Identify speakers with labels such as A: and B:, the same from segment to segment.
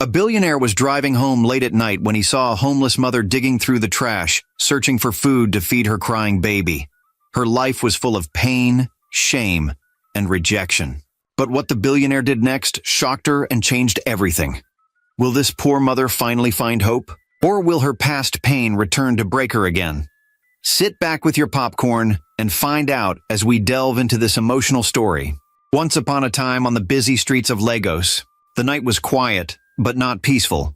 A: A billionaire was driving home late at night when he saw a homeless mother digging through the trash, searching for food to feed her crying baby. Her life was full of pain, shame, and rejection. But what the billionaire did next shocked her and changed everything. Will this poor mother finally find hope? Or will her past pain return to break her again? Sit back with your popcorn and find out as we delve into this emotional story. Once upon a time on the busy streets of Lagos, the night was quiet, but not peaceful.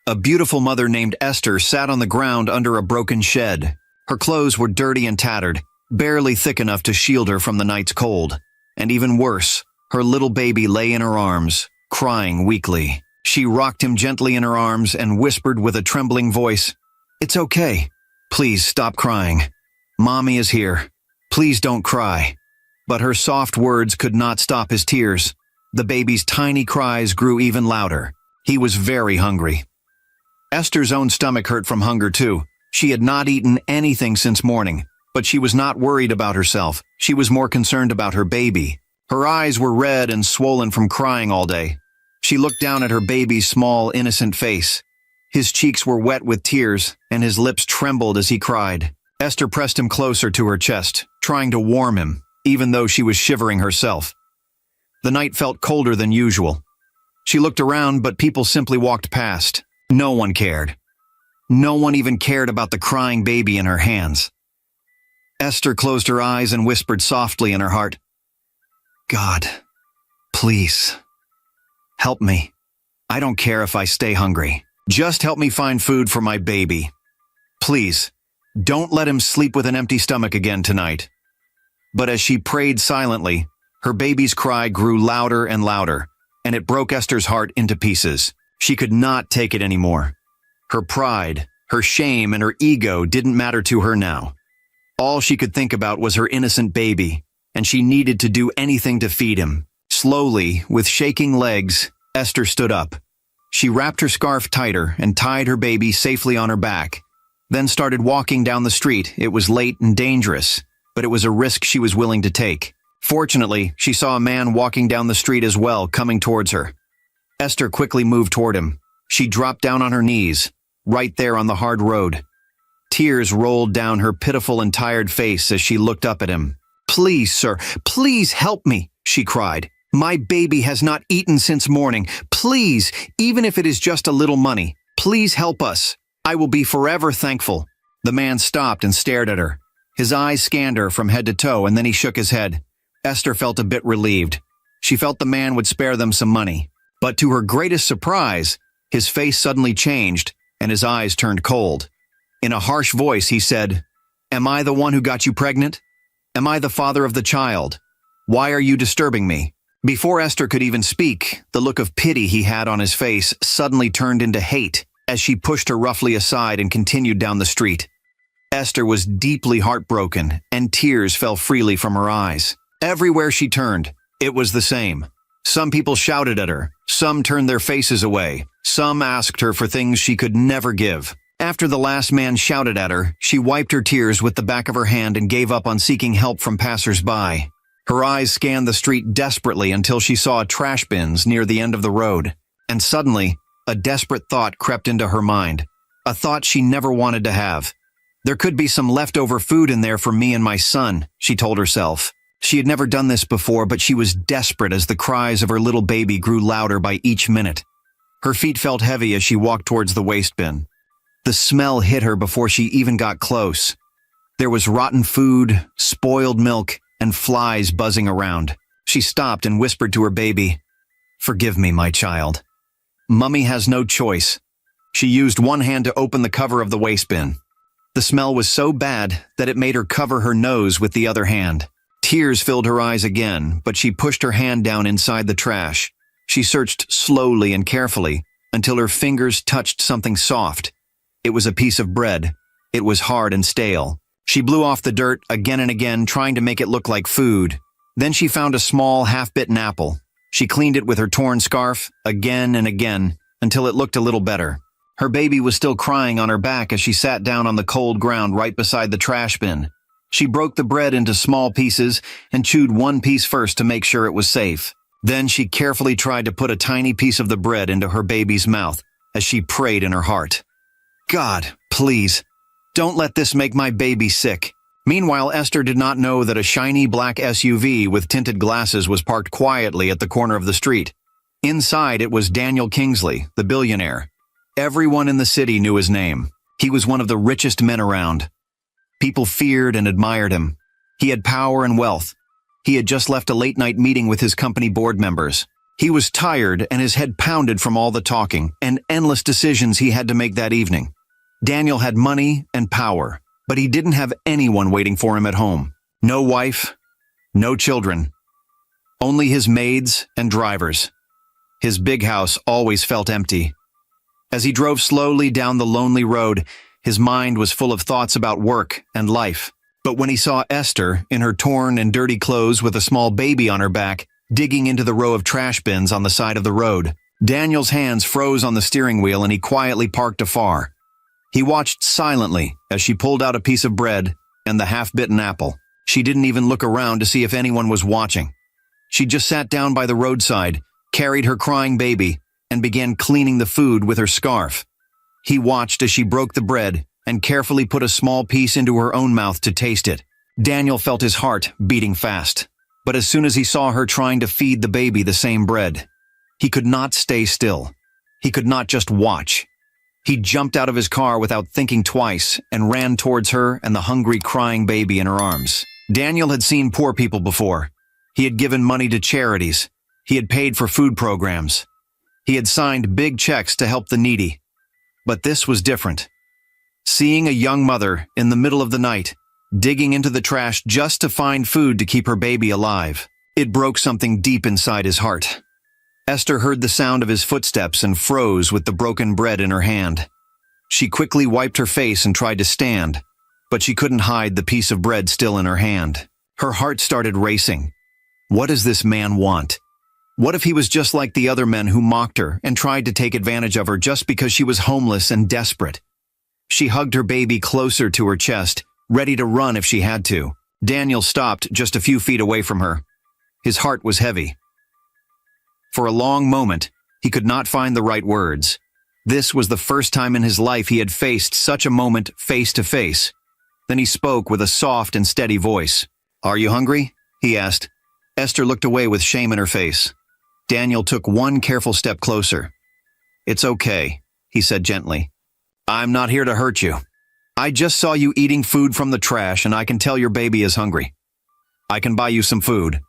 A: A beautiful mother named Esther sat on the ground under a broken shed. Her clothes were dirty and tattered, barely thick enough to shield her from the night's cold. And even worse, her little baby lay in her arms, crying weakly. She rocked him gently in her arms and whispered with a trembling voice, "It's okay. Please stop crying. Mommy is here. Please don't cry." But her soft words could not stop his tears. The baby's tiny cries grew even louder. He was very hungry. Esther's own stomach hurt from hunger too. She had not eaten anything since morning, but she was not worried about herself. She was more concerned about her baby. Her eyes were red and swollen from crying all day. She looked down at her baby's small, innocent face. His cheeks were wet with tears, and his lips trembled as he cried. Esther pressed him closer to her chest, trying to warm him, even though she was shivering herself. The night felt colder than usual. She looked around, but people simply walked past. No one cared. No one even cared about the crying baby in her hands. Esther closed her eyes and whispered softly in her heart, "God, please, help me. I don't care if I stay hungry. Just help me find food for my baby. Please, don't let him sleep with an empty stomach again tonight." But as she prayed silently, her baby's cry grew louder and louder, and it broke Esther's heart into pieces. She could not take it anymore. Her pride, her shame, and her ego didn't matter to her now. All she could think about was her innocent baby, and she needed to do anything to feed him. Slowly, with shaking legs, Esther stood up. She wrapped her scarf tighter and tied her baby safely on her back, then started walking down the street. It was late and dangerous, but it was a risk she was willing to take. Fortunately, she saw a man walking down the street as well, coming towards her. Esther quickly moved toward him. She dropped down on her knees, right there on the hard road. Tears rolled down her pitiful and tired face as she looked up at him. "Please, sir, please help me," she cried. "My baby has not eaten since morning. Please, even if it is just a little money, please help us. I will be forever thankful." The man stopped and stared at her. His eyes scanned her from head to toe, and then he shook his head. Esther felt a bit relieved. She felt the man would spare them some money. But to her greatest surprise, his face suddenly changed, and his eyes turned cold. In a harsh voice, he said, "Am I the one who got you pregnant? Am I the father of the child? Why are you disturbing me?" Before Esther could even speak, the look of pity he had on his face suddenly turned into hate as she pushed her roughly aside and continued down the street. Esther was deeply heartbroken, and tears fell freely from her eyes. Everywhere she turned, it was the same. Some people shouted at her, some turned their faces away, some asked her for things she could never give. After the last man shouted at her, she wiped her tears with the back of her hand and gave up on seeking help from passers-by. Her eyes scanned the street desperately until she saw trash bins near the end of the road. And suddenly, a desperate thought crept into her mind. A thought she never wanted to have. "There could be some leftover food in there for me and my son," she told herself. She had never done this before, but she was desperate as the cries of her little baby grew louder by each minute. Her feet felt heavy as she walked towards the waste bin. The smell hit her before she even got close. There was rotten food, spoiled milk, and flies buzzing around. She stopped and whispered to her baby, "Forgive me, my child. Mummy has no choice." She used one hand to open the cover of the waste bin. The smell was so bad that it made her cover her nose with the other hand. Tears filled her eyes again, but she pushed her hand down inside the trash. She searched slowly and carefully until her fingers touched something soft. It was a piece of bread. It was hard and stale. She blew off the dirt again and again, trying to make it look like food. Then she found a small, half-bitten apple. She cleaned it with her torn scarf again and again until it looked a little better. Her baby was still crying on her back as she sat down on the cold ground right beside the trash bin. She broke the bread into small pieces and chewed one piece first to make sure it was safe. Then she carefully tried to put a tiny piece of the bread into her baby's mouth as she prayed in her heart. God, please, don't let this make my baby sick. Meanwhile, Esther did not know that a shiny black SUV with tinted glasses was parked quietly at the corner of the street. Inside, it was Daniel Kingsley, the billionaire. Everyone in the city knew his name. He was one of the richest men around. People feared and admired him. He had power and wealth. He had just left a late-night meeting with his company board members. He was tired and his head pounded from all the talking and endless decisions he had to make that evening. Daniel had money and power, but he didn't have anyone waiting for him at home. No wife, no children. Only his maids and drivers. His big house always felt empty. As he drove slowly down the lonely road, his mind was full of thoughts about work and life. But when he saw Esther, in her torn and dirty clothes with a small baby on her back, digging into the row of trash bins on the side of the road, Daniel's hands froze on the steering wheel and he quietly parked afar. He watched silently as she pulled out a piece of bread and the half-bitten apple. She didn't even look around to see if anyone was watching. She just sat down by the roadside, carried her crying baby, and began cleaning the food with her scarf. He watched as she broke the bread and carefully put a small piece into her own mouth to taste it. Daniel felt his heart beating fast. But as soon as he saw her trying to feed the baby the same bread, he could not stay still. He could not just watch. He jumped out of his car without thinking twice and ran towards her and the hungry, crying baby in her arms. Daniel had seen poor people before. He had given money to charities. He had paid for food programs. He had signed big checks to help the needy. But this was different. Seeing a young mother in the middle of the night, digging into the trash just to find food to keep her baby alive, it broke something deep inside his heart. Esther heard the sound of his footsteps and froze with the broken bread in her hand. She quickly wiped her face and tried to stand, but she couldn't hide the piece of bread still in her hand. Her heart started racing. What does this man want? What if he was just like the other men who mocked her and tried to take advantage of her just because she was homeless and desperate? She hugged her baby closer to her chest, ready to run if she had to. Daniel stopped just a few feet away from her. His heart was heavy. For a long moment, he could not find the right words. This was the first time in his life he had faced such a moment face to face. Then he spoke with a soft and steady voice. "Are you hungry?" he asked. Esther looked away with shame in her face. Daniel took one careful step closer. "It's okay," he said gently. "I'm not here to hurt you. I just saw you eating food from the trash and I can tell your baby is hungry. I can buy you some food."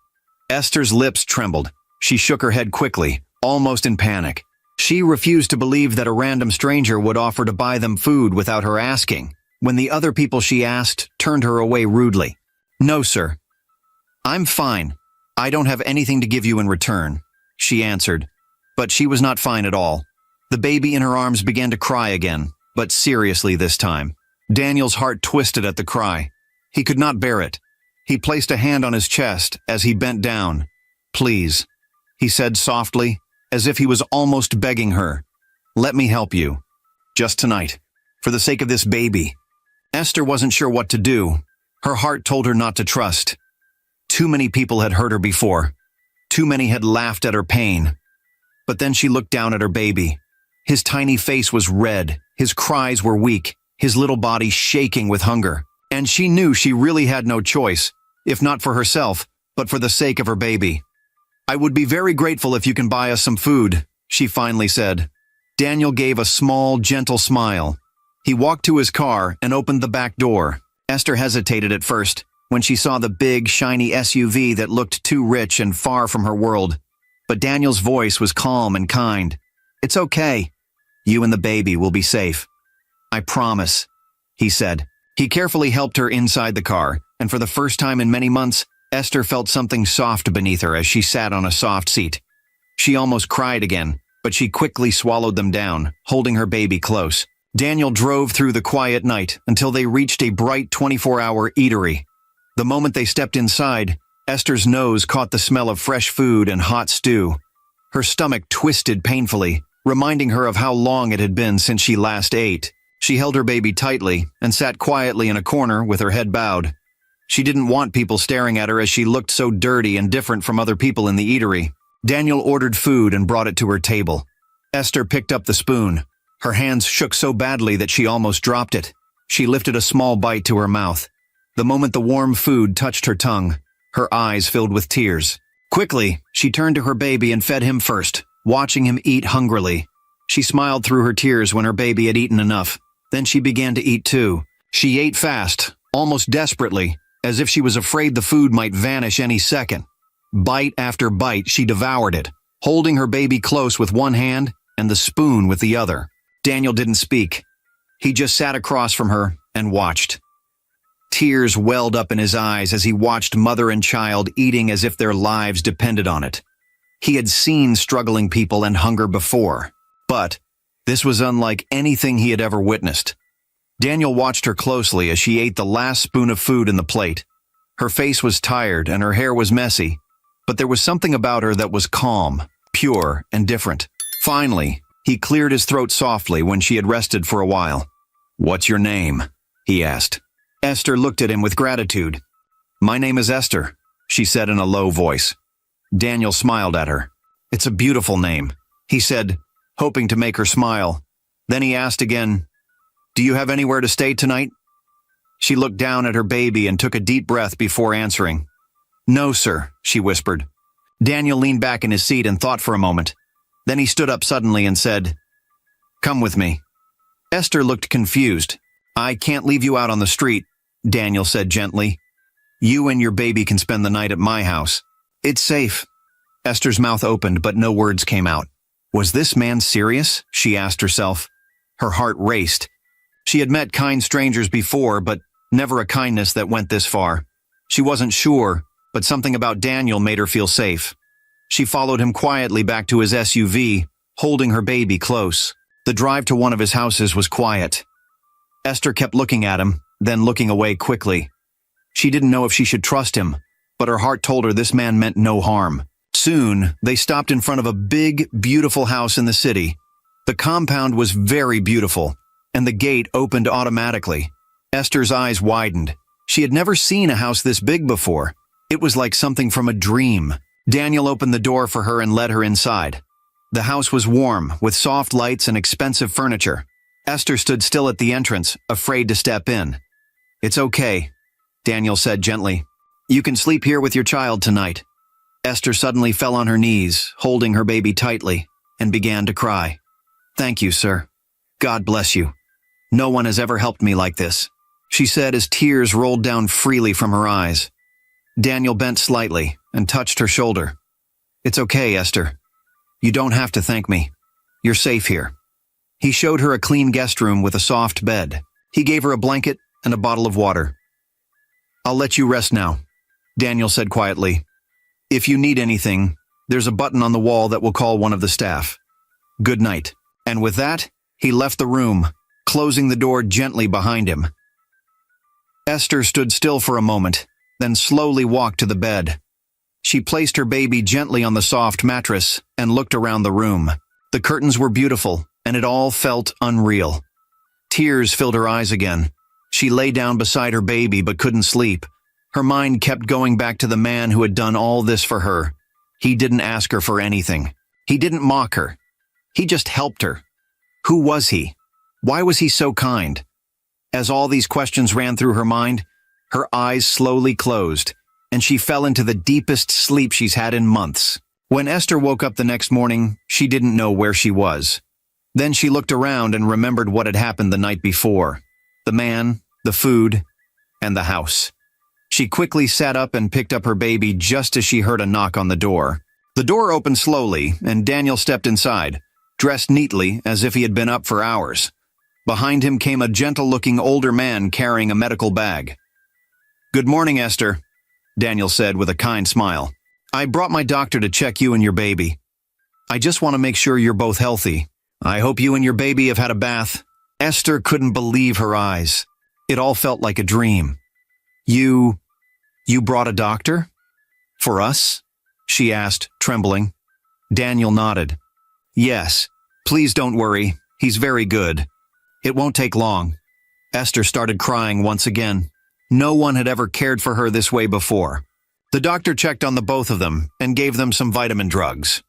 A: Esther's lips trembled. She shook her head quickly, almost in panic. She refused to believe that a random stranger would offer to buy them food without her asking, when the other people she asked turned her away rudely. "No, sir. I'm fine. I don't have anything to give you in return," she answered. But she was not fine at all. The baby in her arms began to cry again, but seriously this time. Daniel's heart twisted at the cry. He could not bear it. He placed a hand on his chest as he bent down. "Please," he said softly, as if he was almost begging her. "Let me help you. Just tonight. For the sake of this baby." Esther wasn't sure what to do. Her heart told her not to trust. Too many people had hurt her before. Too many had laughed at her pain. But then she looked down at her baby. His tiny face was red. His cries were weak. His little body shaking with hunger. And she knew she really had no choice, if not for herself, but for the sake of her baby. "I would be very grateful if you can buy us some food," she finally said. Daniel gave a small, gentle smile. He walked to his car and opened the back door. Esther hesitated at first when she saw the big, shiny SUV that looked too rich and far from her world. But Daniel's voice was calm and kind. "It's okay. You and the baby will be safe. I promise," he said. He carefully helped her inside the car, and for the first time in many months, Esther felt something soft beneath her as she sat on a soft seat. She almost cried again, but she quickly swallowed them down, holding her baby close. Daniel drove through the quiet night until they reached a bright 24-hour eatery. The moment they stepped inside, Esther's nose caught the smell of fresh food and hot stew. Her stomach twisted painfully, reminding her of how long it had been since she last ate. She held her baby tightly and sat quietly in a corner with her head bowed. She didn't want people staring at her as she looked so dirty and different from other people in the eatery. Daniel ordered food and brought it to her table. Esther picked up the spoon. Her hands shook so badly that she almost dropped it. She lifted a small bite to her mouth. The moment the warm food touched her tongue, her eyes filled with tears. Quickly, she turned to her baby and fed him first, watching him eat hungrily. She smiled through her tears when her baby had eaten enough. Then she began to eat too. She ate fast, almost desperately, as if she was afraid the food might vanish any second. Bite after bite, she devoured it, holding her baby close with one hand and the spoon with the other. Daniel didn't speak. He just sat across from her and watched. Tears welled up in his eyes as he watched mother and child eating as if their lives depended on it. He had seen struggling people and hunger before, but this was unlike anything he had ever witnessed. Daniel watched her closely as she ate the last spoon of food in the plate. Her face was tired and her hair was messy, but there was something about her that was calm, pure, and different. Finally, he cleared his throat softly when she had rested for a while. "What's your name?" he asked. Esther looked at him with gratitude. "My name is Esther," she said in a low voice. Daniel smiled at her. "It's a beautiful name," he said, hoping to make her smile. Then he asked again, "Do you have anywhere to stay tonight?" She looked down at her baby and took a deep breath before answering. "No, sir," she whispered. Daniel leaned back in his seat and thought for a moment. Then he stood up suddenly and said, "Come with me." Esther looked confused. "I can't leave you out on the street," Daniel said gently. "You and your baby can spend the night at my house. It's safe." Esther's mouth opened, but no words came out. Was this man serious? She asked herself. Her heart raced. She had met kind strangers before, but never a kindness that went this far. She wasn't sure, but something about Daniel made her feel safe. She followed him quietly back to his SUV, holding her baby close. The drive to one of his houses was quiet. Esther kept looking at him, then looking away quickly. She didn't know if she should trust him, but her heart told her this man meant no harm. Soon, they stopped in front of a big, beautiful house in the city. The compound was very beautiful, and the gate opened automatically. Esther's eyes widened. She had never seen a house this big before. It was like something from a dream. Daniel opened the door for her and led her inside. The house was warm, with soft lights and expensive furniture. Esther stood still at the entrance, afraid to step in. "It's okay," Daniel said gently. "You can sleep here with your child tonight." Esther suddenly fell on her knees, holding her baby tightly, and began to cry. "Thank you, sir. God bless you. No one has ever helped me like this," she said as tears rolled down freely from her eyes. Daniel bent slightly and touched her shoulder. "It's okay, Esther. You don't have to thank me. You're safe here." He showed her a clean guest room with a soft bed. He gave her a blanket and a bottle of water. "I'll let you rest now," Daniel said quietly. "If you need anything, there's a button on the wall that will call one of the staff. Good night." And with that, he left the room, closing the door gently behind him. Esther stood still for a moment, then slowly walked to the bed. She placed her baby gently on the soft mattress and looked around the room. The curtains were beautiful, and it all felt unreal. Tears filled her eyes again. She lay down beside her baby but couldn't sleep. Her mind kept going back to the man who had done all this for her. He didn't ask her for anything. He didn't mock her. He just helped her. Who was he? Why was he so kind? As all these questions ran through her mind, her eyes slowly closed, and she fell into the deepest sleep she's had in months. When Esther woke up the next morning, she didn't know where she was. Then she looked around and remembered what had happened the night before. The man, the food, and the house. She quickly sat up and picked up her baby just as she heard a knock on the door. The door opened slowly, and Daniel stepped inside, dressed neatly as if he had been up for hours. Behind him came a gentle-looking older man carrying a medical bag. "Good morning, Esther," Daniel said with a kind smile. "I brought my doctor to check you and your baby. I just want to make sure you're both healthy. I hope you and your baby have had a bath." Esther couldn't believe her eyes. It all felt like a dream. You brought a doctor? For us?" she asked, trembling. Daniel nodded. "Yes. Please don't worry. He's very good. It won't take long." Esther started crying once again. No one had ever cared for her this way before. The doctor checked on the both of them and gave them some vitamin drugs.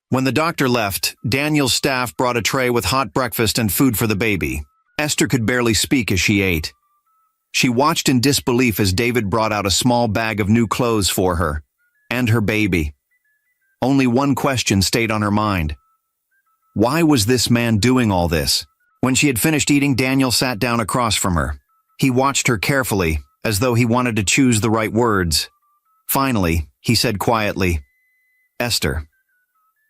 A: When the doctor left, Daniel's staff brought a tray with hot breakfast and food for the baby. Esther could barely speak as she ate. She watched in disbelief as David brought out a small bag of new clothes for her and her baby. Only one question stayed on her mind. Why was this man doing all this? When she had finished eating, Daniel sat down across from her. He watched her carefully, as though he wanted to choose the right words. Finally, he said quietly, "Esther,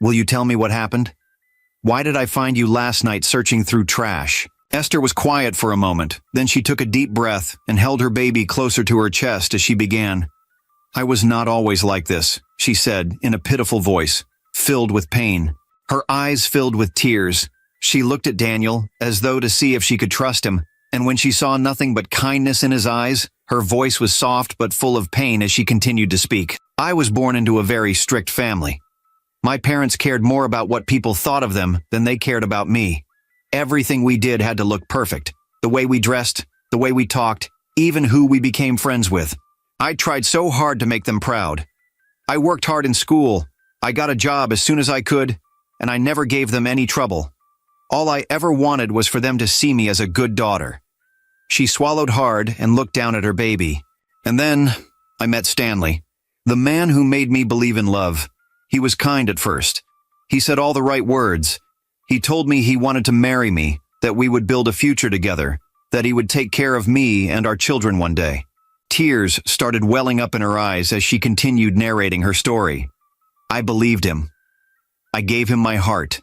A: will you tell me what happened? Why did I find you last night searching through trash?" Esther was quiet for a moment, then she took a deep breath and held her baby closer to her chest as she began. "I was not always like this," she said in a pitiful voice, filled with pain. Her eyes filled with tears. She looked at Daniel as though to see if she could trust him, and when she saw nothing but kindness in his eyes, her voice was soft but full of pain as she continued to speak. "I was born into a very strict family. My parents cared more about what people thought of them than they cared about me. Everything we did had to look perfect. The way we dressed, the way we talked, even who we became friends with. I tried so hard to make them proud. I worked hard in school. I got a job as soon as I could, and I never gave them any trouble. All I ever wanted was for them to see me as a good daughter." She swallowed hard and looked down at her baby. "And then I met Stanley, the man who made me believe in love. He was kind at first. He said all the right words. He told me he wanted to marry me, that we would build a future together, that he would take care of me and our children one day." Tears started welling up in her eyes as she continued narrating her story. "I believed him. I gave him my heart,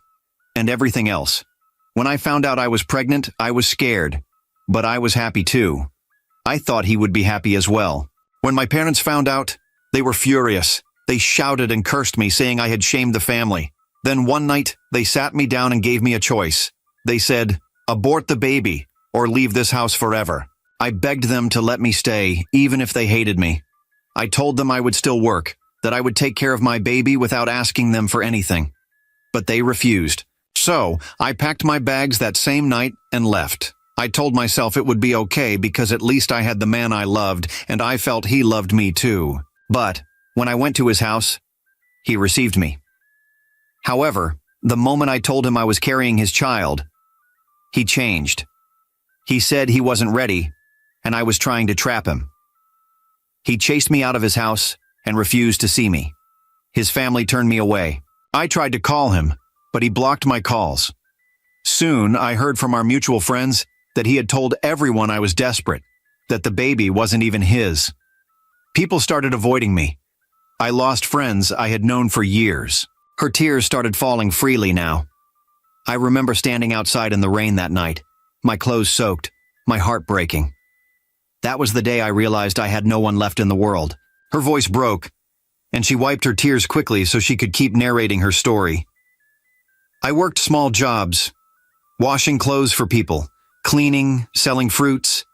A: and everything else. When I found out I was pregnant, I was scared, but I was happy too. I thought he would be happy as well. When my parents found out, they were furious. They shouted and cursed me, saying I had shamed the family. Then one night, they sat me down and gave me a choice. They said, 'Abort the baby, or leave this house forever.' I begged them to let me stay, even if they hated me. I told them I would still work, that I would take care of my baby without asking them for anything. But they refused. So, I packed my bags that same night and left. I told myself it would be okay because at least I had the man I loved, and I felt he loved me too. But, when I went to his house, he received me. However, the moment I told him I was carrying his child, he changed. He said he wasn't ready, and I was trying to trap him. He chased me out of his house and refused to see me. His family turned me away. I tried to call him, but he blocked my calls. Soon, I heard from our mutual friends that he had told everyone I was desperate, that the baby wasn't even his. People started avoiding me. I lost friends I had known for years." Her tears started falling freely now. "I remember standing outside in the rain that night, my clothes soaked, my heart breaking. That was the day I realized I had no one left in the world." Her voice broke, and she wiped her tears quickly so she could keep narrating her story. "I worked small jobs, washing clothes for people, cleaning, selling fruits,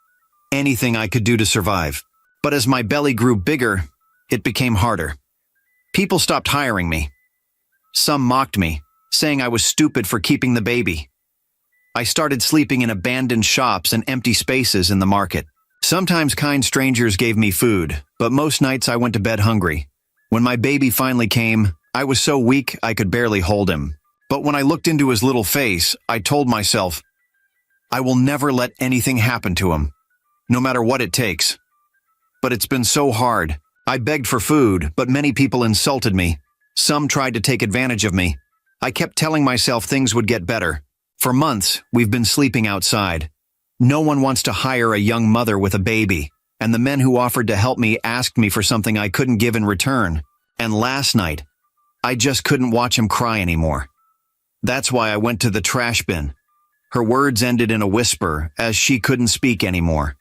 A: anything I could do to survive. But as my belly grew bigger, it became harder. People stopped hiring me. Some mocked me, saying I was stupid for keeping the baby. I started sleeping in abandoned shops and empty spaces in the market. Sometimes kind strangers gave me food, but most nights I went to bed hungry. When my baby finally came, I was so weak I could barely hold him. But when I looked into his little face, I told myself, I will never let anything happen to him, no matter what it takes. But it's been so hard. I begged for food, but many people insulted me. Some tried to take advantage of me. I kept telling myself things would get better. For months, we've been sleeping outside. No one wants to hire a young mother with a baby, and the men who offered to help me asked me for something I couldn't give in return. And last night, I just couldn't watch him cry anymore. That's why I went to the trash bin." Her words ended in a whisper as she couldn't speak anymore.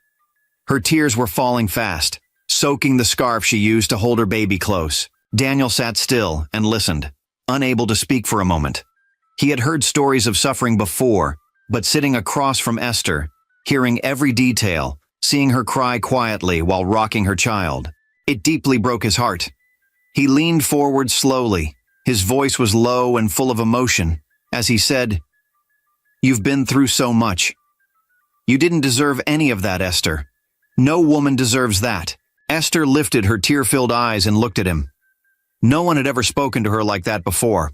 A: Her tears were falling fast, soaking the scarf she used to hold her baby close. Daniel sat still and listened, unable to speak for a moment. He had heard stories of suffering before, but sitting across from Esther, hearing every detail, seeing her cry quietly while rocking her child, it deeply broke his heart. He leaned forward slowly. His voice was low and full of emotion as he said, "You've been through so much. You didn't deserve any of that, Esther. No woman deserves that. Esther lifted her tear-filled eyes and looked at him. No one had ever spoken to her like that before,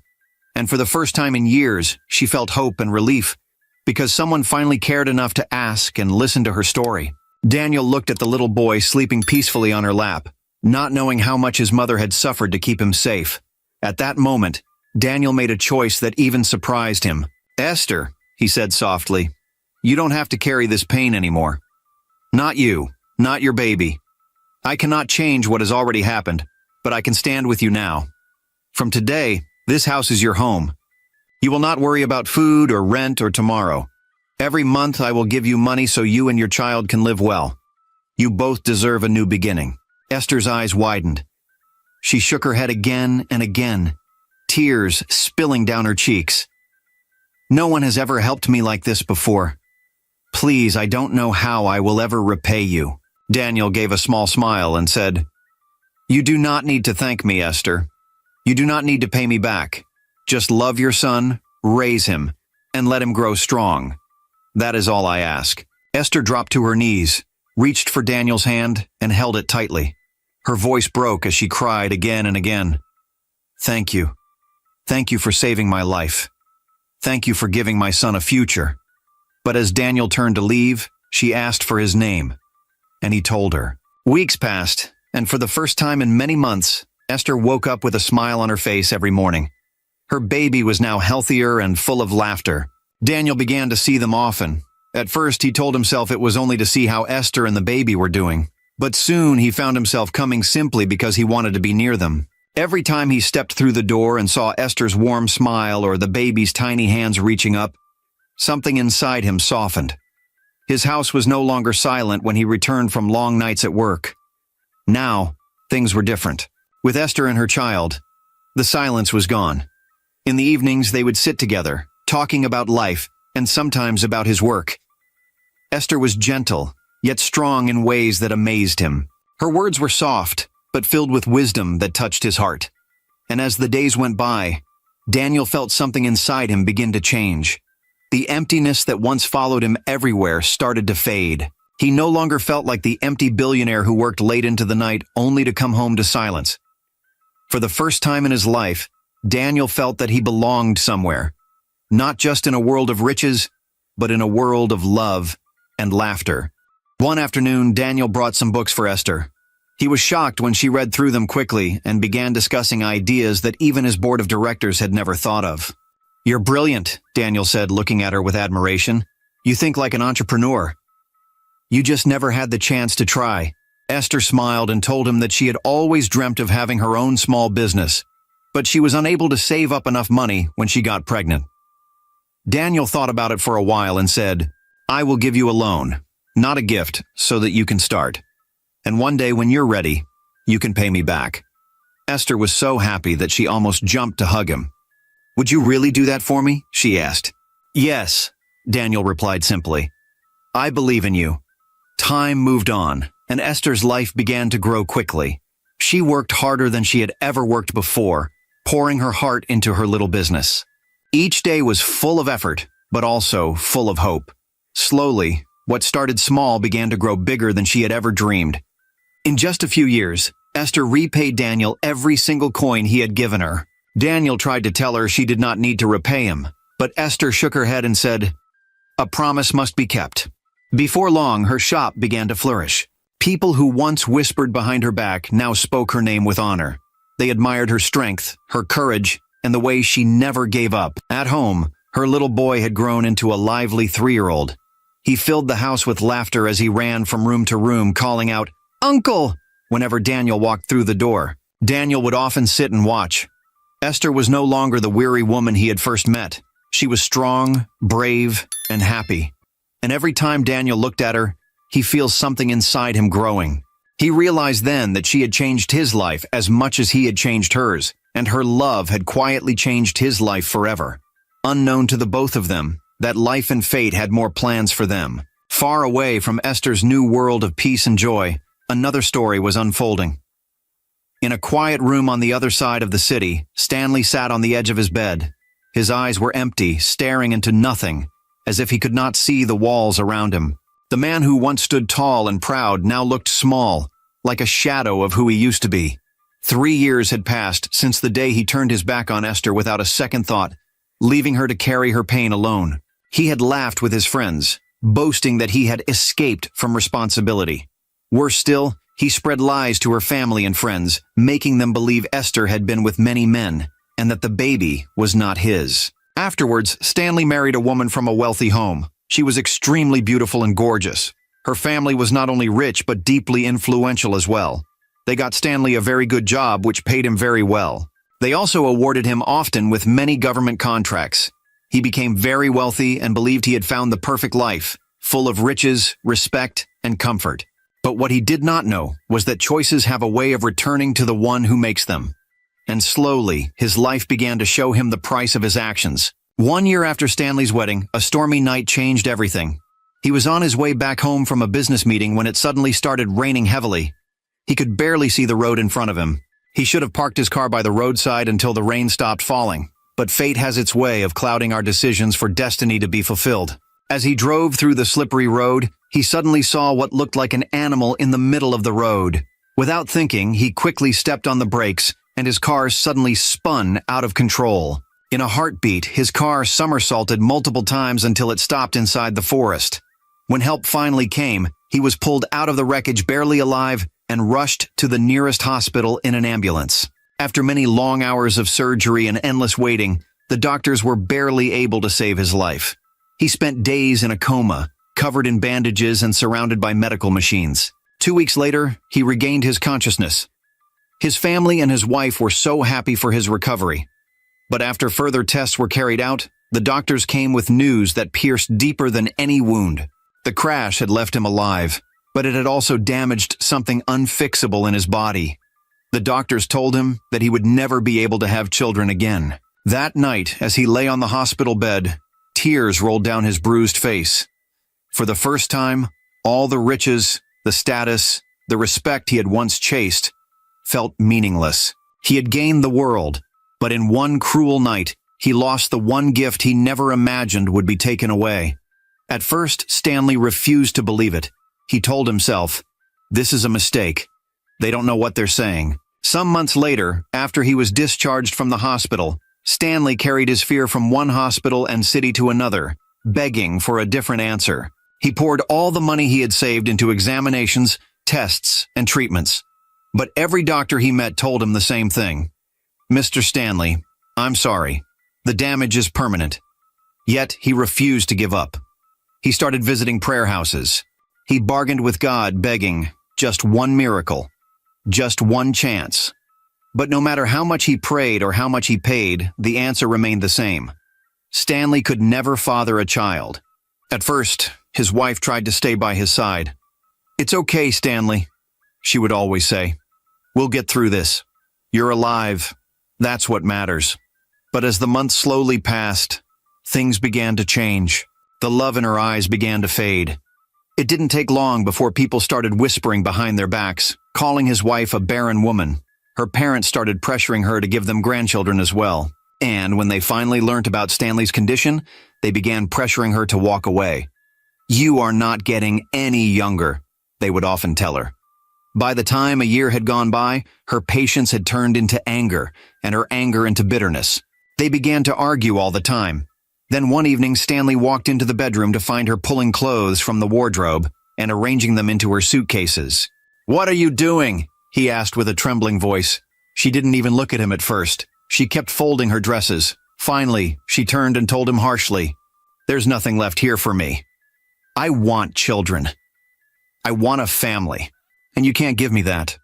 A: and for the first time in years, she felt hope and relief, because someone finally cared enough to ask and listen to her story. Daniel looked at the little boy sleeping peacefully on her lap, not knowing how much his mother had suffered to keep him safe. At that moment, Daniel made a choice that even surprised him. "Esther," he said softly, "you don't have to carry this pain anymore. Not you, not your baby. I cannot change what has already happened, but I can stand with you now. From today, this house is your home. You will not worry about food or rent or tomorrow. Every month I will give you money so you and your child can live well. You both deserve a new beginning." Esther's eyes widened. She shook her head again and again, tears spilling down her cheeks. "No one has ever helped me like this before. Please, I don't know how I will ever repay you." Daniel gave a small smile and said, "You do not need to thank me, Esther. You do not need to pay me back. Just love your son, raise him, and let him grow strong. That is all I ask." Esther dropped to her knees, reached for Daniel's hand, and held it tightly. Her voice broke as she cried again and again. "Thank you. Thank you for saving my life. Thank you for giving my son a future." But as Daniel turned to leave, she asked for his name, and he told her. Weeks passed, and for the first time in many months, Esther woke up with a smile on her face every morning. Her baby was now healthier and full of laughter. Daniel began to see them often. At first, he told himself it was only to see how Esther and the baby were doing. But soon he found himself coming simply because he wanted to be near them. Every time he stepped through the door and saw Esther's warm smile or the baby's tiny hands reaching up, something inside him softened. His house was no longer silent when he returned from long nights at work. Now, things were different. With Esther and her child, the silence was gone. In the evenings, they would sit together, talking about life and sometimes about his work. Esther was gentle, yet strong in ways that amazed him. Her words were soft, but filled with wisdom that touched his heart. And as the days went by, Daniel felt something inside him begin to change. The emptiness that once followed him everywhere started to fade. He no longer felt like the empty billionaire who worked late into the night only to come home to silence. For the first time in his life, Daniel felt that he belonged somewhere, not just in a world of riches, but in a world of love and laughter. One afternoon, Daniel brought some books for Esther. He was shocked when she read through them quickly and began discussing ideas that even his board of directors had never thought of. "You're brilliant," Daniel said, looking at her with admiration. "You think like an entrepreneur. You just never had the chance to try." Esther smiled and told him that she had always dreamt of having her own small business, but she was unable to save up enough money when she got pregnant. Daniel thought about it for a while and said, "I will give you a loan, not a gift, so that you can start. And one day when you're ready, you can pay me back." Esther was so happy that she almost jumped to hug him. "Would you really do that for me?" she asked. "Yes," Daniel replied simply. "I believe in you." Time moved on, and Esther's life began to grow quickly. She worked harder than she had ever worked before, pouring her heart into her little business. Each day was full of effort, but also full of hope. Slowly, what started small began to grow bigger than she had ever dreamed. In just a few years, Esther repaid Daniel every single coin he had given her. Daniel tried to tell her she did not need to repay him, but Esther shook her head and said, "A promise must be kept." Before long, her shop began to flourish. People who once whispered behind her back now spoke her name with honor. They admired her strength, her courage, and the way she never gave up. At home, her little boy had grown into a lively 3-year-old. He filled the house with laughter as he ran from room to room, calling out, "Uncle!" whenever Daniel walked through the door. Daniel would often sit and watch. Esther was no longer the weary woman he had first met. She was strong, brave, and happy. And every time Daniel looked at her, he feels something inside him growing. He realized then that she had changed his life as much as he had changed hers, and her love had quietly changed his life forever. Unknown to the both of them, that life and fate had more plans for them. Far away from Esther's new world of peace and joy, another story was unfolding. In a quiet room on the other side of the city, Stanley sat on the edge of his bed. His eyes were empty, staring into nothing, as if he could not see the walls around him. The man who once stood tall and proud now looked small, like a shadow of who he used to be. 3 years had passed since the day he turned his back on Esther without a second thought, leaving her to carry her pain alone. He had laughed with his friends, boasting that he had escaped from responsibility. Worse still, he spread lies to her family and friends, making them believe Esther had been with many men, and that the baby was not his. Afterwards, Stanley married a woman from a wealthy home. She was extremely beautiful and gorgeous. Her family was not only rich but deeply influential as well. They got Stanley a very good job, which paid him very well. They also awarded him often with many government contracts. He became very wealthy and believed he had found the perfect life, full of riches, respect, and comfort. But what he did not know was that choices have a way of returning to the one who makes them. And slowly, his life began to show him the price of his actions. 1 year after Stanley's wedding, a stormy night changed everything. He was on his way back home from a business meeting when it suddenly started raining heavily. He could barely see the road in front of him. He should have parked his car by the roadside until the rain stopped falling. But fate has its way of clouding our decisions for destiny to be fulfilled. As he drove through the slippery road, he suddenly saw what looked like an animal in the middle of the road. Without thinking, he quickly stepped on the brakes, and his car suddenly spun out of control. In a heartbeat, his car somersaulted multiple times until it stopped inside the forest. When help finally came, he was pulled out of the wreckage barely alive and rushed to the nearest hospital in an ambulance. After many long hours of surgery and endless waiting, the doctors were barely able to save his life. He spent days in a coma, covered in bandages and surrounded by medical machines. 2 weeks later, he regained his consciousness. His family and his wife were so happy for his recovery. But after further tests were carried out, the doctors came with news that pierced deeper than any wound. The crash had left him alive, but it had also damaged something unfixable in his body. The doctors told him that he would never be able to have children again. That night, as he lay on the hospital bed, tears rolled down his bruised face. For the first time, all the riches, the status, the respect he had once chased felt meaningless. He had gained the world, but in one cruel night, he lost the one gift he never imagined would be taken away. At first, Stanley refused to believe it. He told himself, "This is a mistake. They don't know what they're saying." Some months later, after he was discharged from the hospital, Stanley carried his fear from one hospital and city to another, begging for a different answer. He poured all the money he had saved into examinations, tests, and treatments. But every doctor he met told him the same thing. "Mr. Stanley, I'm sorry. The damage is permanent." Yet he refused to give up. He started visiting prayer houses. He bargained with God, begging, just one miracle, just one chance. But no matter how much he prayed or how much he paid, the answer remained the same. Stanley could never father a child. At first, his wife tried to stay by his side. "It's okay, Stanley," she would always say. "We'll get through this. You're alive. That's what matters." But as the months slowly passed, things began to change. The love in her eyes began to fade. It didn't take long before people started whispering behind their backs, calling his wife a barren woman. Her parents started pressuring her to give them grandchildren as well. And when they finally learnt about Stanley's condition, they began pressuring her to walk away. "You are not getting any younger," they would often tell her. By the time a year had gone by, her patience had turned into anger, and her anger into bitterness. They began to argue all the time. Then one evening, Stanley walked into the bedroom to find her pulling clothes from the wardrobe and arranging them into her suitcases. "What are you doing?" he asked with a trembling voice. She didn't even look at him at first. She kept folding her dresses. Finally, she turned and told him harshly, "There's nothing left here for me. I want children. I want a family, and you can't give me that."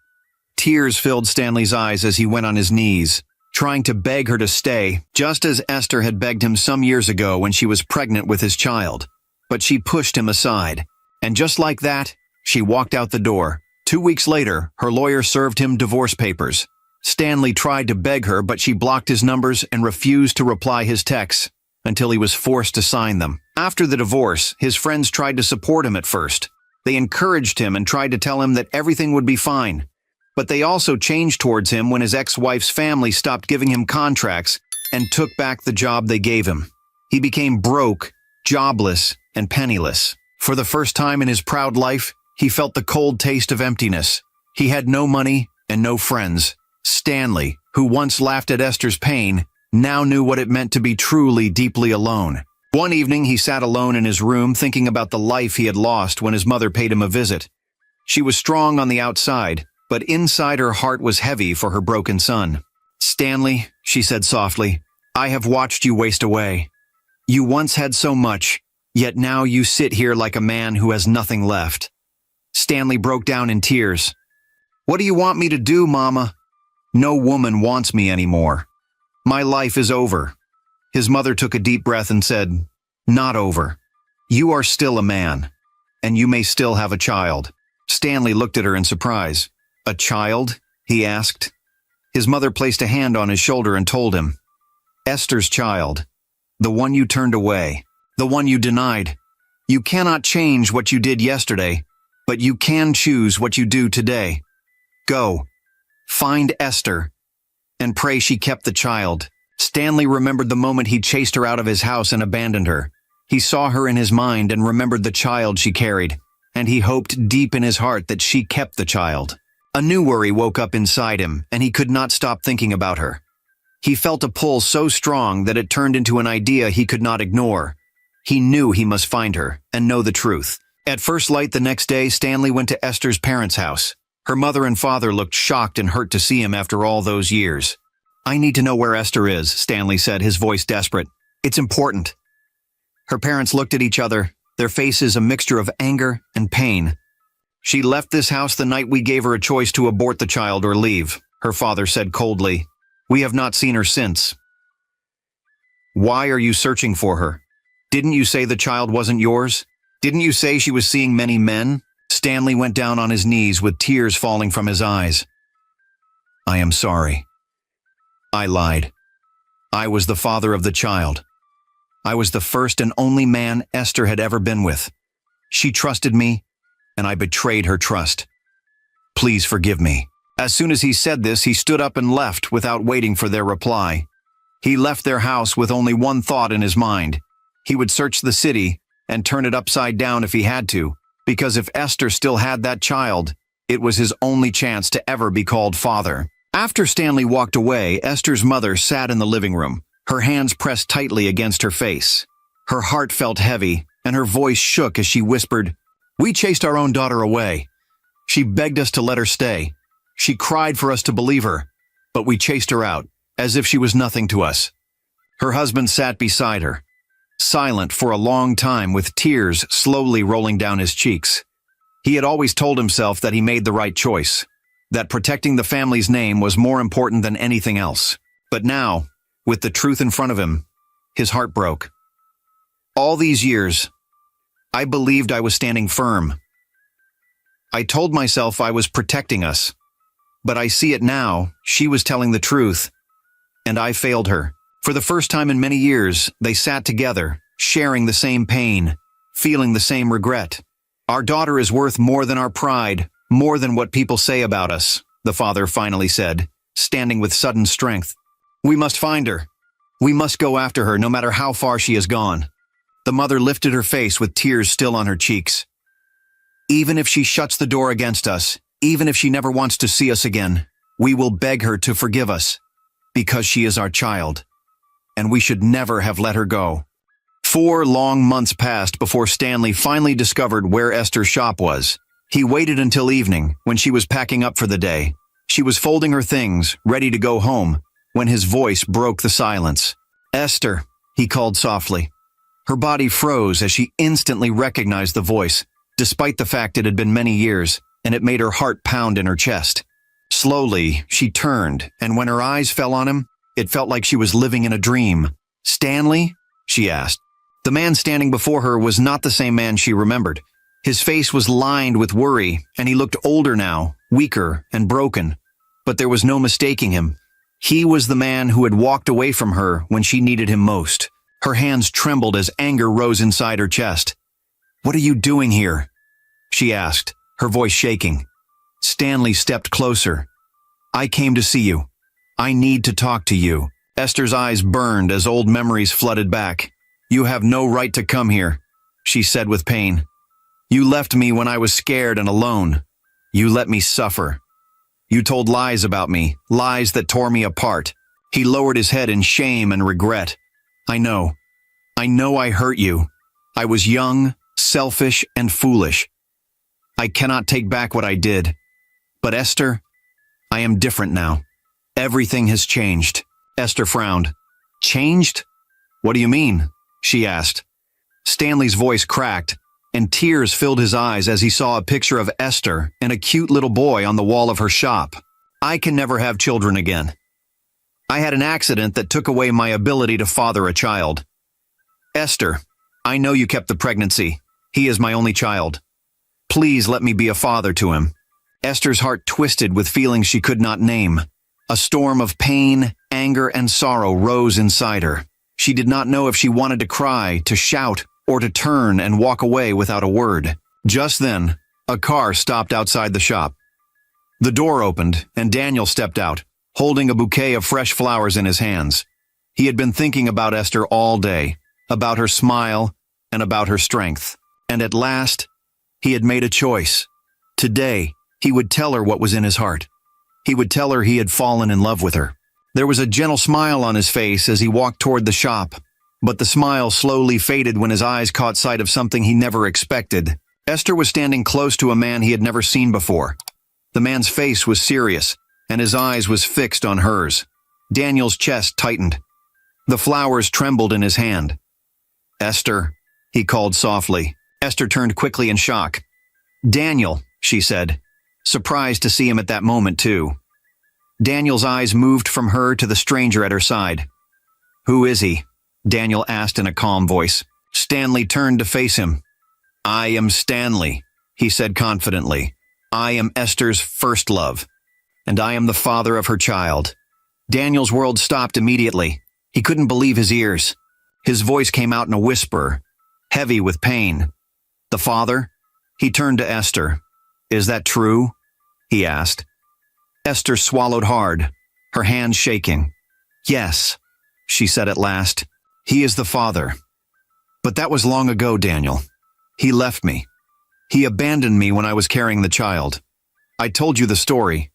A: Tears filled Stanley's eyes as he went on his knees, trying to beg her to stay, just as Esther had begged him some years ago when she was pregnant with his child. But she pushed him aside, and just like that, she walked out the door. 2 weeks later, her lawyer served him divorce papers. Stanley tried to beg her, but she blocked his numbers and refused to reply his texts until he was forced to sign them. After the divorce, his friends tried to support him at first. They encouraged him and tried to tell him that everything would be fine. But they also changed towards him when his ex-wife's family stopped giving him contracts and took back the job they gave him. He became broke, jobless, and penniless. For the first time in his proud life, he felt the cold taste of emptiness. He had no money and no friends. Stanley, who once laughed at Esther's pain, now knew what it meant to be truly, deeply alone. One evening, he sat alone in his room thinking about the life he had lost when his mother paid him a visit. She was strong on the outside, but inside her heart was heavy for her broken son. "Stanley," she said softly, "I have watched you waste away. You once had so much, yet now you sit here like a man who has nothing left." Stanley broke down in tears. "What do you want me to do, Mama? No woman wants me anymore. My life is over." His mother took a deep breath and said, "Not over. You are still a man, and you may still have a child." Stanley looked at her in surprise. "A child?" he asked. His mother placed a hand on his shoulder and told him, "Esther's child, the one you turned away, the one you denied. You cannot change what you did yesterday, but you can choose what you do today. Go, find Esther, and pray she kept the child." Stanley remembered the moment he chased her out of his house and abandoned her. He saw her in his mind and remembered the child she carried, and he hoped deep in his heart that she kept the child. A new worry woke up inside him, and he could not stop thinking about her. He felt a pull so strong that it turned into an idea he could not ignore. He knew he must find her and know the truth. At first light the next day, Stanley went to Esther's parents' house. Her mother and father looked shocked and hurt to see him after all those years. "I need to know where Esther is," Stanley said, his voice desperate. "It's important." Her parents looked at each other, their faces a mixture of anger and pain. "She left this house the night we gave her a choice to abort the child or leave," her father said coldly. "We have not seen her since." "Why are you searching for her? Didn't you say the child wasn't yours? Didn't you say she was seeing many men?" Stanley went down on his knees with tears falling from his eyes. "I am sorry. I lied. I was the father of the child. I was the first and only man Esther had ever been with. She trusted me, and I betrayed her trust. Please forgive me." As soon as he said this, he stood up and left without waiting for their reply. He left their house with only one thought in his mind. He would search the city and turn it upside down if he had to, because if Esther still had that child, it was his only chance to ever be called father. After Stanley walked away, Esther's mother sat in the living room, her hands pressed tightly against her face. Her heart felt heavy, and her voice shook as she whispered, "We chased our own daughter away. She begged us to let her stay. She cried for us to believe her, but we chased her out, as if she was nothing to us." Her husband sat beside her, silent for a long time with tears slowly rolling down his cheeks. He had always told himself that he made the right choice, that protecting the family's name was more important than anything else. But now, with the truth in front of him, his heart broke. "All these years, I believed I was standing firm. I told myself I was protecting us. But I see it now, she was telling the truth, and I failed her." For the first time in many years, they sat together, sharing the same pain, feeling the same regret. "Our daughter is worth more than our pride, more than what people say about us," the father finally said, standing with sudden strength. "We must find her. We must go after her, no matter how far she has gone." The mother lifted her face with tears still on her cheeks. "Even if she shuts the door against us, even if she never wants to see us again, we will beg her to forgive us, because she is our child, and we should never have let her go." 4 long months passed before Stanley finally discovered where Esther's shop was. He waited until evening, when she was packing up for the day. She was folding her things, ready to go home, when his voice broke the silence. "Esther," he called softly. Her body froze as she instantly recognized the voice, despite the fact it had been many years, and it made her heart pound in her chest. Slowly, she turned, and when her eyes fell on him, it felt like she was living in a dream. "Stanley?" she asked. The man standing before her was not the same man she remembered. His face was lined with worry, and he looked older now, weaker and broken. But there was no mistaking him. He was the man who had walked away from her when she needed him most. Her hands trembled as anger rose inside her chest. "What are you doing here?" she asked, her voice shaking. Stanley stepped closer. "I came to see you. I need to talk to you." Esther's eyes burned as old memories flooded back. "You have no right to come here," she said with pain. "You left me when I was scared and alone. You let me suffer. You told lies about me, lies that tore me apart." He lowered his head in shame and regret. I know I hurt you. I was young, selfish, and foolish. I cannot take back what I did. But Esther, I am different now. Everything has changed." Esther frowned. "Changed? What do you mean?" she asked. Stanley's voice cracked, and tears filled his eyes as he saw a picture of Esther and a cute little boy on the wall of her shop. "I can never have children again. I had an accident that took away my ability to father a child. Esther, I know you kept the pregnancy. He is my only child. Please let me be a father to him." Esther's heart twisted with feelings she could not name. A storm of pain, anger, and sorrow rose inside her. She did not know if she wanted to cry, to shout, or to turn and walk away without a word. Just then, a car stopped outside the shop. The door opened, and Daniel stepped out, holding a bouquet of fresh flowers in his hands. He had been thinking about Esther all day, about her smile, and about her strength. And at last, he had made a choice. Today, he would tell her what was in his heart. He would tell her he had fallen in love with her. There was a gentle smile on his face as he walked toward the shop, but the smile slowly faded when his eyes caught sight of something he never expected. Esther was standing close to a man he had never seen before. The man's face was serious, and his eyes was fixed on hers. Daniel's chest tightened. The flowers trembled in his hand. "Esther," he called softly. Esther turned quickly in shock. "Daniel," she said, surprised to see him at that moment too. Daniel's eyes moved from her to the stranger at her side. "Who is he?" Daniel asked in a calm voice. Stanley turned to face him. "I am Stanley," he said confidently. "I am Esther's first love, and I am the father of her child." Daniel's world stopped immediately. He couldn't believe his ears. His voice came out in a whisper, heavy with pain. "The father?" He turned to Esther. "Is that true?" he asked. Esther swallowed hard, her hands shaking. "Yes," she said at last. "He is the father. But that was long ago, Daniel. He left me. He abandoned me when I was carrying the child. I told you the story."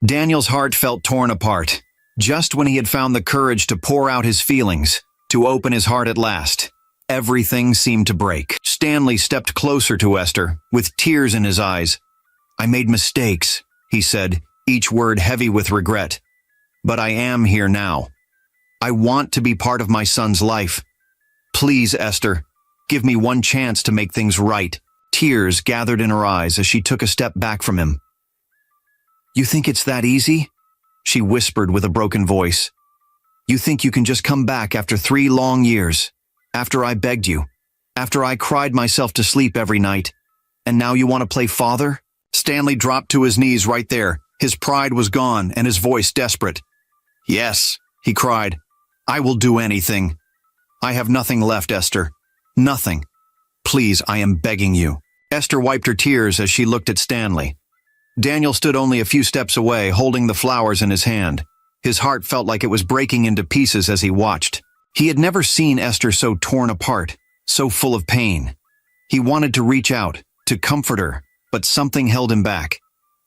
A: Daniel's heart felt torn apart. Just when he had found the courage to pour out his feelings, to open his heart at last, everything seemed to break. Stanley stepped closer to Esther, with tears in his eyes. "I made mistakes," he said, each word heavy with regret. "But I am here now. I want to be part of my son's life. Please, Esther, give me one chance to make things right." Tears gathered in her eyes as she took a step back from him. "You think it's that easy?" she whispered with a broken voice. "You think you can just come back after 3 long years, after I begged you, after I cried myself to sleep every night, and now you want to play father?" Stanley dropped to his knees right there. His pride was gone and his voice desperate. "Yes," he cried. "I will do anything. I have nothing left, Esther. Nothing. Please, I am begging you." Esther wiped her tears as she looked at Stanley. Daniel stood only a few steps away, holding the flowers in his hand. His heart felt like it was breaking into pieces as he watched. He had never seen Esther so torn apart, so full of pain. He wanted to reach out, to comfort her, but something held him back.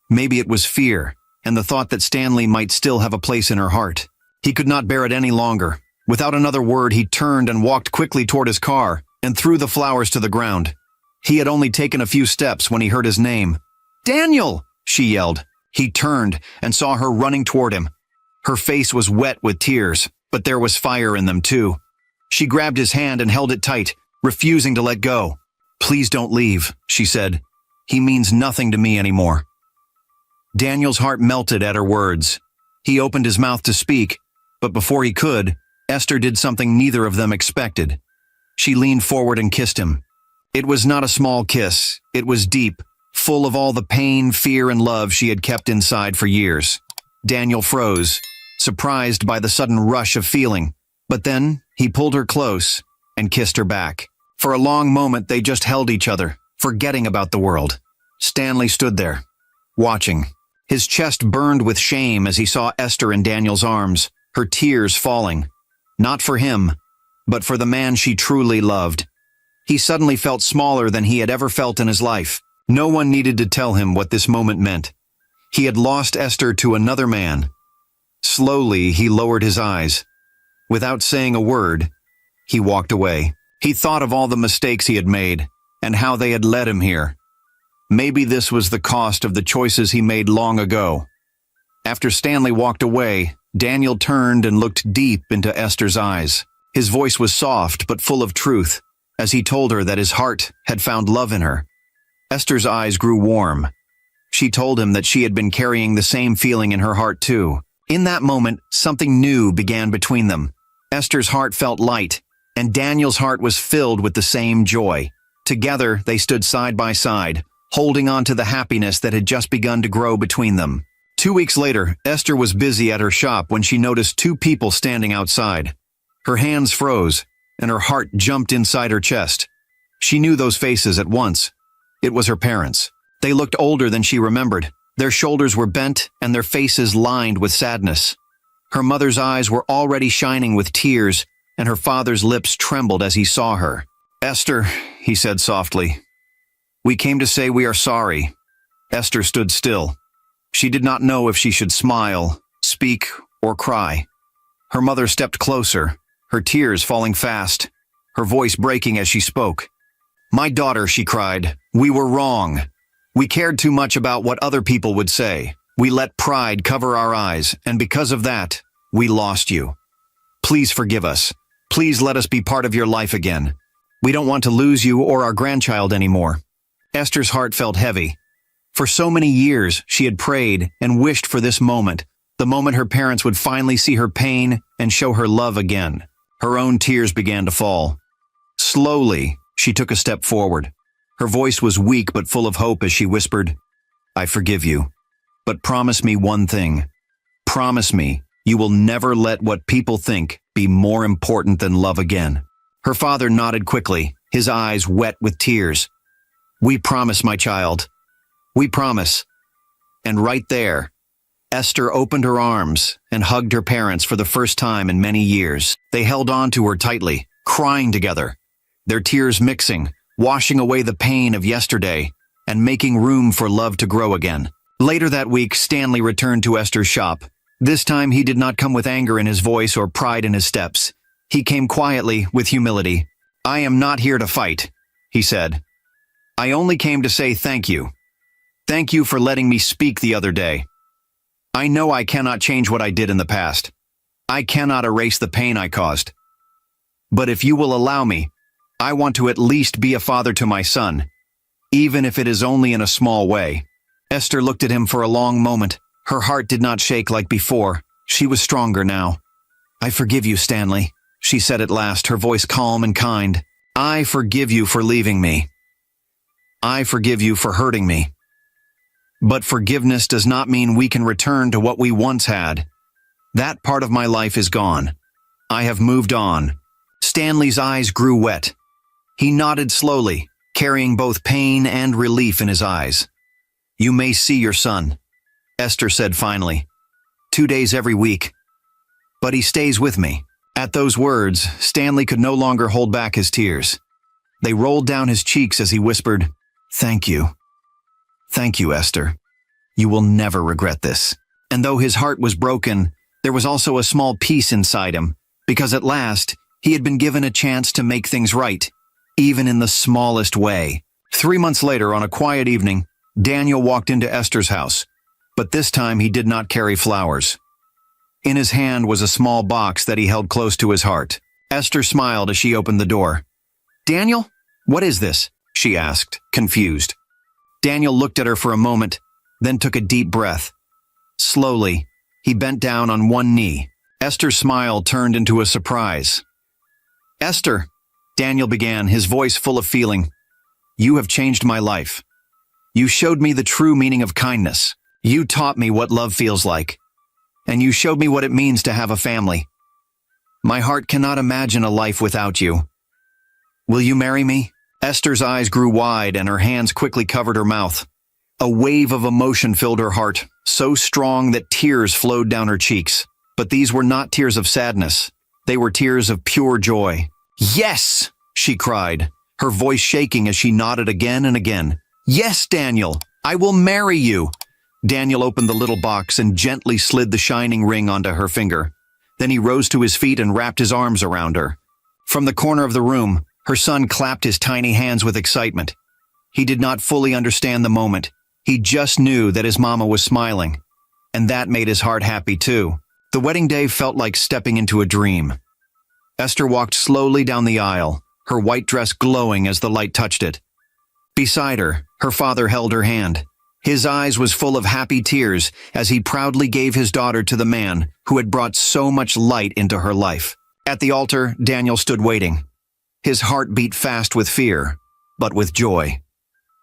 A: Maybe it was fear, and the thought that Stanley might still have a place in her heart. He could not bear it any longer. Without another word, he turned and walked quickly toward his car and threw the flowers to the ground. He had only taken a few steps when he heard his name. "Daniel!" she yelled. He turned and saw her running toward him. Her face was wet with tears, but there was fire in them too. She grabbed his hand and held it tight, refusing to let go. "Please don't leave," she said. "He means nothing to me anymore." Daniel's heart melted at her words. He opened his mouth to speak, but before he could, Esther did something neither of them expected. She leaned forward and kissed him. It was not a small kiss. It was deep, full of all the pain, fear, and love she had kept inside for years. Daniel froze, surprised by the sudden rush of feeling, but then he pulled her close and kissed her back. For a long moment they just held each other, forgetting about the world. Stanley stood there, watching. His chest burned with shame as he saw Esther in Daniel's arms, her tears falling. Not for him, but for the man she truly loved. He suddenly felt smaller than he had ever felt in his life. No one needed to tell him what this moment meant. He had lost Esther to another man. Slowly, he lowered his eyes. Without saying a word, he walked away. He thought of all the mistakes he had made and how they had led him here. Maybe this was the cost of the choices he made long ago. After Stanley walked away, Daniel turned and looked deep into Esther's eyes. His voice was soft but full of truth, as he told her that his heart had found love in her. Esther's eyes grew warm. She told him that she had been carrying the same feeling in her heart too. In that moment, something new began between them. Esther's heart felt light, and Daniel's heart was filled with the same joy. Together, they stood side by side, holding on to the happiness that had just begun to grow between them. 2 weeks later, Esther was busy at her shop when she noticed two people standing outside. Her hands froze, and her heart jumped inside her chest. She knew those faces at once. It was her parents. They looked older than she remembered. Their shoulders were bent, and their faces lined with sadness. Her mother's eyes were already shining with tears, and her father's lips trembled as he saw her. "Esther," he said softly, "we came to say we are sorry." Esther stood still. She did not know if she should smile, speak, or cry. Her mother stepped closer, her tears falling fast, her voice breaking as she spoke. "My daughter," she cried, "we were wrong. We cared too much about what other people would say. We let pride cover our eyes, and because of that, we lost you. Please forgive us. Please let us be part of your life again. We don't want to lose you or our grandchild anymore." Esther's heart felt heavy. For so many years, she had prayed and wished for this moment, the moment her parents would finally see her pain and show her love again. Her own tears began to fall. Slowly, she took a step forward. Her voice was weak but full of hope as she whispered, "I forgive you. But promise me one thing. Promise me you will never let what people think be more important than love again." Her father nodded quickly, his eyes wet with tears. "We promise, my child. We promise." And right there, Esther opened her arms and hugged her parents for the first time in many years. They held on to her tightly, crying together, their tears mixing, washing away the pain of yesterday and making room for love to grow again. Later that week, Stanley returned to Esther's shop. This time he did not come with anger in his voice or pride in his steps. He came quietly, with humility. "I am not here to fight," he said. "I only came to say thank you. Thank you for letting me speak the other day. I know I cannot change what I did in the past. I cannot erase the pain I caused. But if you will allow me, I want to at least be a father to my son, even if it is only in a small way." Esther looked at him for a long moment. Her heart did not shake like before. She was stronger now. "I forgive you, Stanley," she said at last, her voice calm and kind. "I forgive you for leaving me. I forgive you for hurting me. But forgiveness does not mean we can return to what we once had. That part of my life is gone. I have moved on." Stanley's eyes grew wet. He nodded slowly, carrying both pain and relief in his eyes. "You may see your son," Esther said finally. "2 days every week. But he stays with me." At those words, Stanley could no longer hold back his tears. They rolled down his cheeks as he whispered, "Thank you. Thank you, Esther. You will never regret this." And though his heart was broken, there was also a small peace inside him, because at last, he had been given a chance to make things right, even in the smallest way. 3 months later, on a quiet evening, Daniel walked into Esther's house, but this time he did not carry flowers. In his hand was a small box that he held close to his heart. Esther smiled as she opened the door. "Daniel, what is this?" she asked, confused. Daniel looked at her for a moment, then took a deep breath. Slowly, he bent down on one knee. Esther's smile turned into a surprise. "Esther," Daniel began, his voice full of feeling, "you have changed my life. You showed me the true meaning of kindness. You taught me what love feels like. And you showed me what it means to have a family. My heart cannot imagine a life without you. Will you marry me?" Esther's eyes grew wide and her hands quickly covered her mouth. A wave of emotion filled her heart, so strong that tears flowed down her cheeks. But these were not tears of sadness. They were tears of pure joy. "Yes!" she cried, her voice shaking as she nodded again and again. "Yes, Daniel, I will marry you. Daniel opened the little box and gently slid the shining ring onto her finger. Then he rose to his feet and wrapped his arms around her. From the corner of the room, her son clapped his tiny hands with excitement. He did not fully understand the moment. He just knew that his mama was smiling. And that made his heart happy too. The wedding day felt like stepping into a dream. Esther walked slowly down the aisle, her white dress glowing as the light touched it. Beside her, her father held her hand. His eyes was full of happy tears as he proudly gave his daughter to the man who had brought so much light into her life. At the altar, Daniel stood waiting. His heart beat fast with fear, but with joy.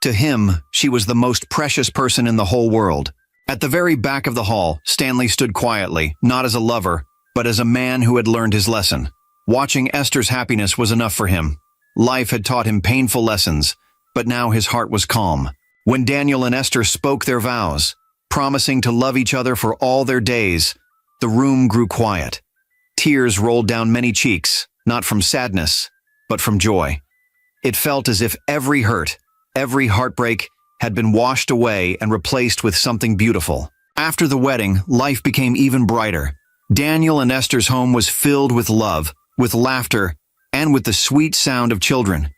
A: To him, she was the most precious person in the whole world. At the very back of the hall, Stanley stood quietly, not as a lover, but as a man who had learned his lesson. Watching Esther's happiness was enough for him. Life had taught him painful lessons, but now his heart was calm. When Daniel and Esther spoke their vows, promising to love each other for all their days, the room grew quiet. Tears rolled down many cheeks, not from sadness, but from joy. It felt as if every hurt, every heartbreak, had been washed away and replaced with something beautiful. After the wedding, life became even brighter. Daniel and Esther's home was filled with love, with laughter, and with the sweet sound of children.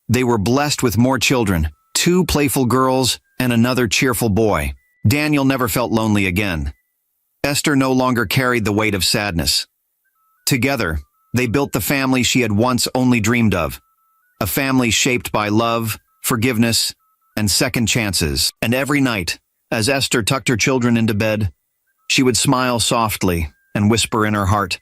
A: They were blessed with more children, 2 playful girls and another cheerful boy. Daniel never felt lonely again. Esther no longer carried the weight of sadness. Together, they built the family she had once only dreamed of. A family shaped by love, forgiveness, and second chances. And every night, as Esther tucked her children into bed, she would smile softly and whisper in her heart,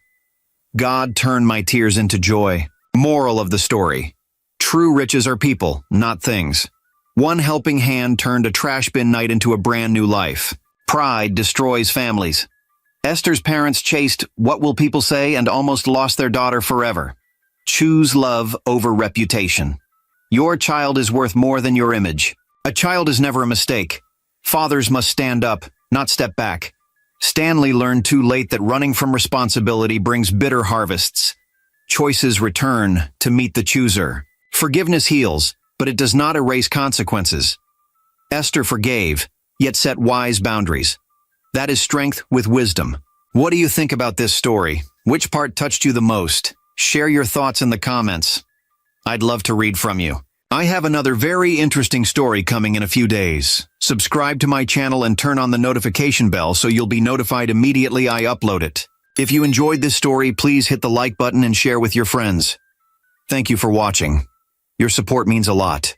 A: "God turned my tears into joy." Moral of the story: true riches are people, not things. One helping hand turned a trash bin night into a brand new life. Pride destroys families. Esther's parents chased "what will people say" and almost lost their daughter forever. Choose love over reputation. Your child is worth more than your image. A child is never a mistake. Fathers must stand up, not step back. Stanley learned too late that running from responsibility brings bitter harvests. Choices return to meet the chooser. Forgiveness heals, but it does not erase consequences. Esther forgave, yet set wise boundaries. That is strength with wisdom. What do you think about this story? Which part touched you the most? Share your thoughts in the comments. I'd love to read from you. I have another very interesting story coming in a few days. Subscribe to my channel and turn on the notification bell so you'll be notified immediately I upload it. If you enjoyed this story, please hit the like button and share with your friends. Thank you for watching. Your support means a lot.